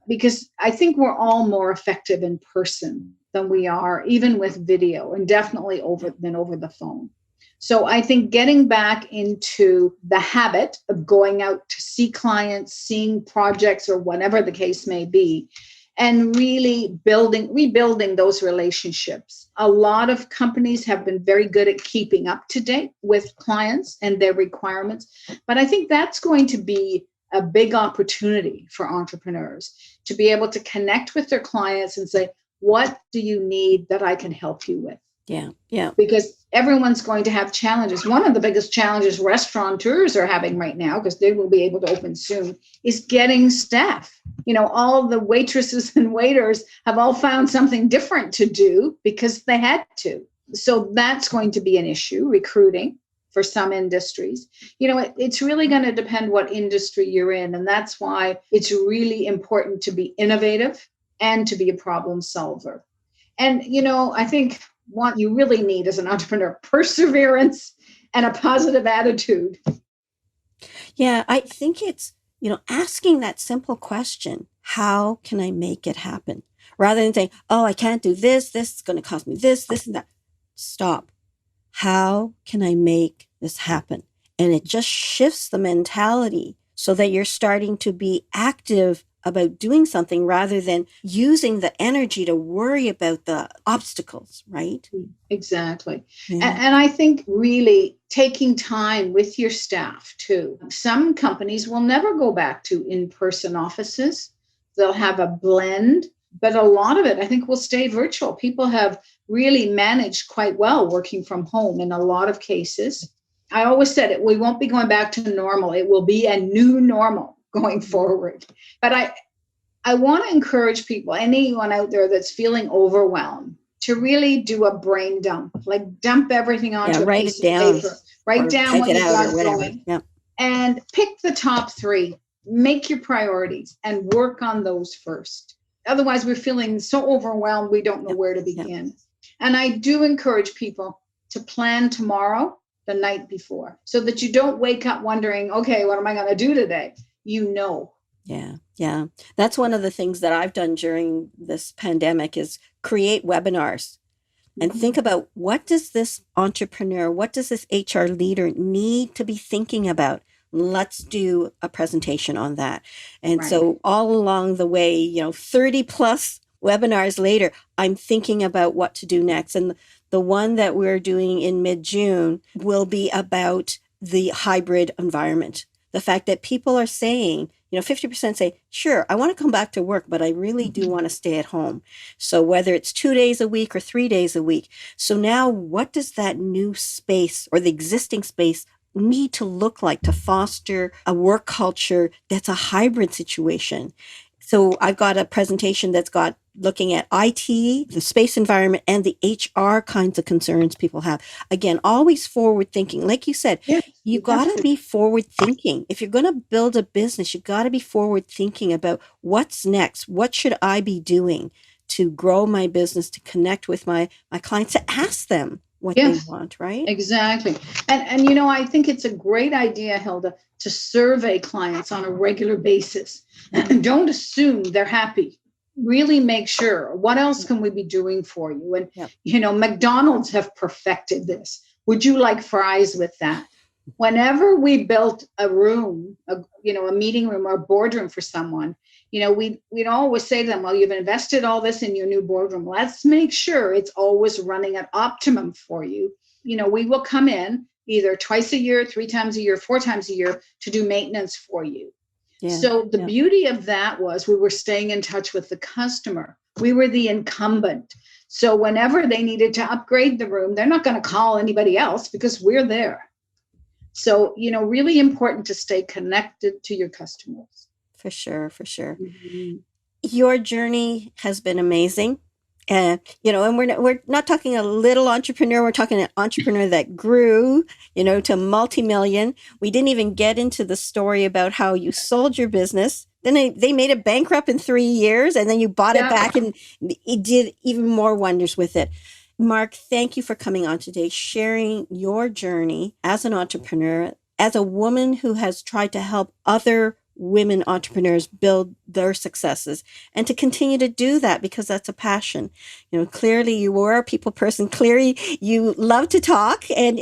because I think we're all more effective in person than we are even with video, and definitely over the phone. So I think getting back into the habit of going out to see clients, seeing projects or whatever the case may be, and really rebuilding those relationships. A lot of companies have been very good at keeping up to date with clients and their requirements. But I think that's going to be a big opportunity for entrepreneurs to be able to connect with their clients and say, what do you need that I can help you with? Yeah. Because everyone's going to have challenges. One of the biggest challenges restaurateurs are having right now, because they will be able to open soon, is getting staff. All the waitresses and waiters have all found something different to do because they had to. So that's going to be an issue, recruiting for some industries. It's really going to depend what industry you're in. And that's why it's really important to be innovative and to be a problem solver. And, I think what you really need as an entrepreneur, perseverance and a positive attitude. Yeah, I think it's, asking that simple question, how can I make it happen? Rather than saying, oh, I can't do this is going to cost me this and that. Stop. How can I make this happen? And it just shifts the mentality so that you're starting to be active about doing something rather than using the energy to worry about the obstacles, right? Exactly. Yeah. And I think really taking time with your staff too. Some companies will never go back to in-person offices. They'll have a blend, but a lot of it, I think, will stay virtual. People have really managed quite well working from home in a lot of cases. I always said we won't be going back to normal. It will be a new normal going forward. But I want to encourage people, anyone out there that's feeling overwhelmed, to really do a brain dump, like dump everything onto a piece of paper. Write down what you've got going. Yeah. And pick the top 3, make your priorities and work on those first. Otherwise, we're feeling so overwhelmed, we don't know where to begin. And I do encourage people to plan tomorrow the night before so that you don't wake up wondering, okay, what am I going to do today? Yeah. That's one of the things that I've done during this pandemic is create webinars and think about what does this entrepreneur, what does this HR leader need to be thinking about? Let's do a presentation on that. And so all along the way, 30 plus webinars later, I'm thinking about what to do next. And the one that we're doing in mid-June will be about the hybrid environment. The fact that people are saying, 50% say, sure, I want to come back to work, but I really do want to stay at home. So whether it's 2 days a week or 3 days a week. So now what does that new space or the existing space need to look like to foster a work culture that's a hybrid situation? So I've got a presentation that's got looking at IT, the space environment, and the HR kinds of concerns people have. Again, always forward thinking. Like you said, you got to be forward thinking. If you're going to build a business, you got to be forward thinking about what's next. What should I be doing to grow my business, to connect with my clients, to ask them, what Yes. they want, right? Exactly. And I think it's a great idea, Hilda, to survey clients on a regular basis. Don't assume they're happy. Really make sure, what else can we be doing for you? And, Yep. McDonald's have perfected this. Would you like fries with that? Whenever we built a room, a meeting room or a boardroom for someone, we'd always say to them, well, you've invested all this in your new boardroom. Let's make sure it's always running at optimum for you. We will come in either twice a year, 3 times a year, 4 times a year to do maintenance for you. Yeah. So the beauty of that was we were staying in touch with the customer. We were the incumbent. So whenever they needed to upgrade the room, they're not going to call anybody else because we're there. So, really important to stay connected to your customers. For sure, for sure. Mm-hmm. Your journey has been amazing. And we're not talking a little entrepreneur. We're talking an entrepreneur that grew, to multi-million. We didn't even get into the story about how you sold your business. Then they made it bankrupt in 3 years, and then you bought it back, and it did even more wonders with it. Mark, thank you for coming on today, sharing your journey as an entrepreneur, as a woman who has tried to help other women entrepreneurs build their successes, and to continue to do that because that's a passion. Clearly you were a people person. Clearly you love to talk, and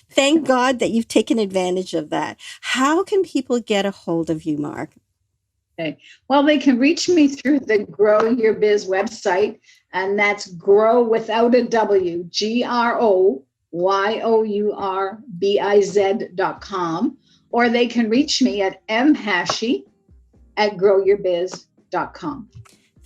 thank God that you've taken advantage of that. How can people get a hold of you, Mark? Okay. Well, they can reach me through the Grow Your Biz website, and that's grow without a W, GROYOURBIZ.com. Or they can reach me at mhachey@growyourbizz.com.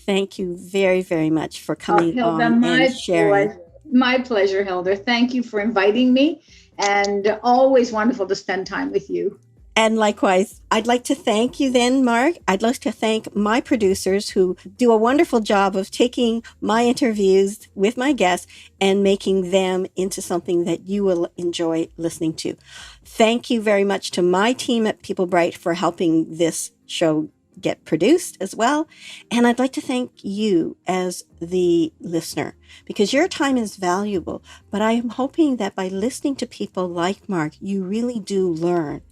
Thank you very, very much for coming Hilda, on and sharing. My pleasure, Hilda. Thank you for inviting me, and always wonderful to spend time with you. And likewise, I'd like to thank you then, Mark. I'd like to thank my producers who do a wonderful job of taking my interviews with my guests and making them into something that you will enjoy listening to. Thank you very much to my team at People Bright for helping this show get produced as well. And I'd like to thank you as the listener, because your time is valuable. But I'm hoping that by listening to people like Mark, you really do learn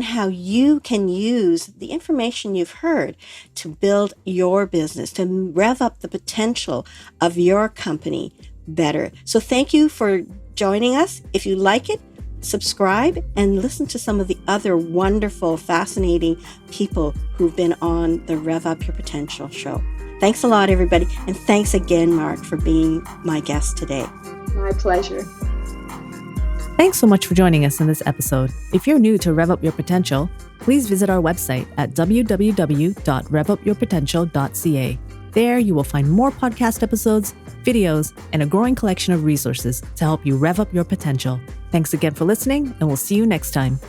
how you can use the information you've heard to build your business, to rev up the potential of your company better. So thank you for joining us. If you like it, subscribe and listen to some of the other wonderful, fascinating people who've been on the Rev Up Your Potential show. Thanks a lot, everybody. And thanks again, Mark, for being my guest today. My pleasure. Thanks so much for joining us in this episode. If you're new to Rev Up Your Potential, please visit our website at www.revupyourpotential.ca. There you will find more podcast episodes, videos, and a growing collection of resources to help you rev up your potential. Thanks again for listening, and we'll see you next time.